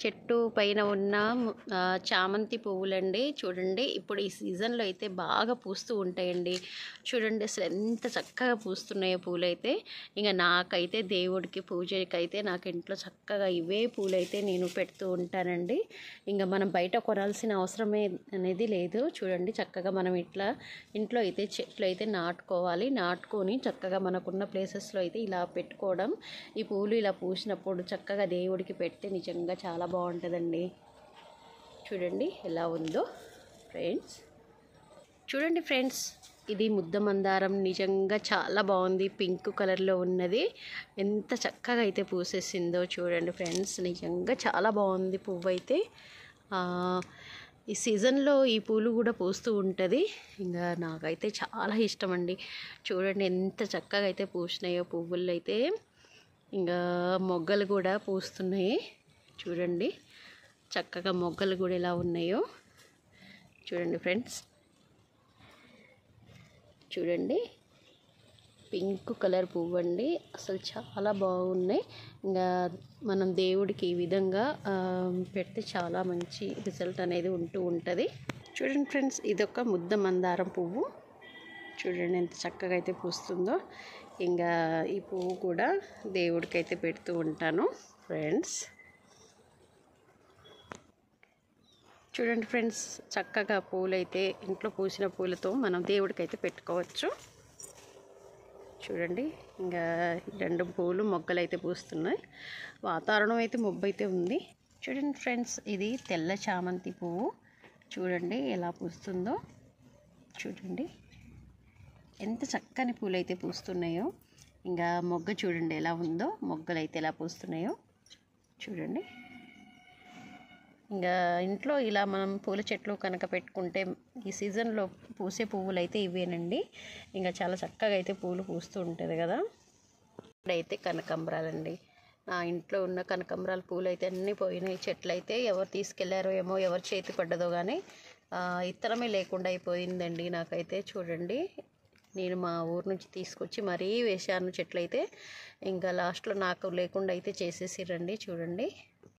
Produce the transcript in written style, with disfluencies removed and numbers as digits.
చెట్టు పైన ఉన్న చామంతి పువ్వులండి. చూడండి ఇప్పుడు ఈ సీజన్లో అయితే బాగా పూస్తూ ఉంటాయండి. చూడండి అసలు ఎంత చక్కగా పూస్తున్నాయో పూలైతే. ఇంకా నాకైతే దేవుడికి పూజకైతే నాకు ఇంట్లో చక్కగా ఇవే పూలైతే నేను పెడుతూ ఉంటానండి. ఇంకా మనం బయట కొనాల్సిన అవసరమే అనేది లేదు. చూడండి చక్కగా మనం ఇట్లా ఇంట్లో అయితే చెట్లు అయితే నాటుకోవాలి. నాటుకొని చక్కగా మనకున్న ప్లేసెస్లో అయితే ఇలా పెట్టుకోవడం. ఈ పూలు ఇలా పూసినప్పుడు చక్కగా దేవుడికి పెడితే నిజంగా చాలా బాగుంటుందండి. చూడండి ఎలా ఉందో ఫ్రెండ్స్. చూడండి ఫ్రెండ్స్, ఇది ముద్ద మందారం నిజంగా చాలా బాగుంది. పింక్ కలర్లో ఉన్నది. ఎంత చక్కగా అయితే పూసేసిందో చూడండి ఫ్రెండ్స్. నిజంగా చాలా బాగుంది పువ్వు అయితే. ఈ సీజన్లో ఈ పూలు కూడా పూస్తూ ఉంటుంది. ఇంకా నాకైతే చాలా ఇష్టం అండి. చూడండి ఎంత చక్కగా అయితే పూసినాయో పువ్వులు అయితే. ఇంకా మొగ్గలు కూడా పూస్తున్నాయి. చూడండి చక్కగా మొగ్గలు కూడా ఎలా ఉన్నాయో చూడండి ఫ్రెండ్స్. చూడండి పింక్ కలర్ పువ్వు అండి. అసలు చాలా బాగున్నాయి. ఇంకా మనం దేవుడికి ఈ విధంగా పెడితే చాలా మంచి రిజల్ట్ అనేది ఉంటూ ఉంటుంది. చూడండి ఫ్రెండ్స్, ఇదొక ముద్ద మందారం పువ్వు. చూడండి ఎంత చక్కగా అయితే పూస్తుందో. ఇంకా ఈ పువ్వు కూడా దేవుడికి అయితే పెడుతూ ఉంటాను ఫ్రెండ్స్. చూడండి ఫ్రెండ్స్, చక్కగా పూలైతే ఇంట్లో పూసిన పూలతో మనం దేవుడికి అయితే పెట్టుకోవచ్చు. చూడండి ఇంకా 2 పూలు మొగ్గలు అయితే పూస్తున్నాయి. వాతావరణం అయితే మబ్బు అయితే ఉంది. చూడండి ఫ్రెండ్స్, ఇది తెల్ల చామంతి పువ్వు. చూడండి ఎలా పూస్తుందో. చూడండి ఎంత చక్కని పూలు అయితే పూస్తున్నాయో. ఇంకా మొగ్గ చూడండి ఎలా ఉందో. మొగ్గలు అయితే ఎలా పూస్తున్నాయో చూడండి. ఇంకా ఇంట్లో ఇలా మనం పూల చెట్లు కనుక పెట్టుకుంటే ఈ సీజన్లో పూసే పువ్వులు అయితే ఇవేనండి. ఇంకా చాలా చక్కగా అయితే పూలు పూస్తూ ఉంటుంది కదా. ఇప్పుడైతే కనకాంబరాలండి. నా ఇంట్లో ఉన్న కనకాంబరాల పూలు అయితే అన్నీ పోయినాయి. చెట్లు అయితే ఎవరు తీసుకెళ్లారో ఏమో, ఎవరు చేతి పడ్డదో కానీ ఇత్తనమే లేకుండా అయిపోయిందండి నాకైతే. చూడండి నేను మా ఊరు నుంచి తీసుకొచ్చి మరీ వేసాను చెట్లు అయితే. ఇంకా లాస్ట్లో నాకు లేకుండా అయితే చేసేసిరండి. చూడండి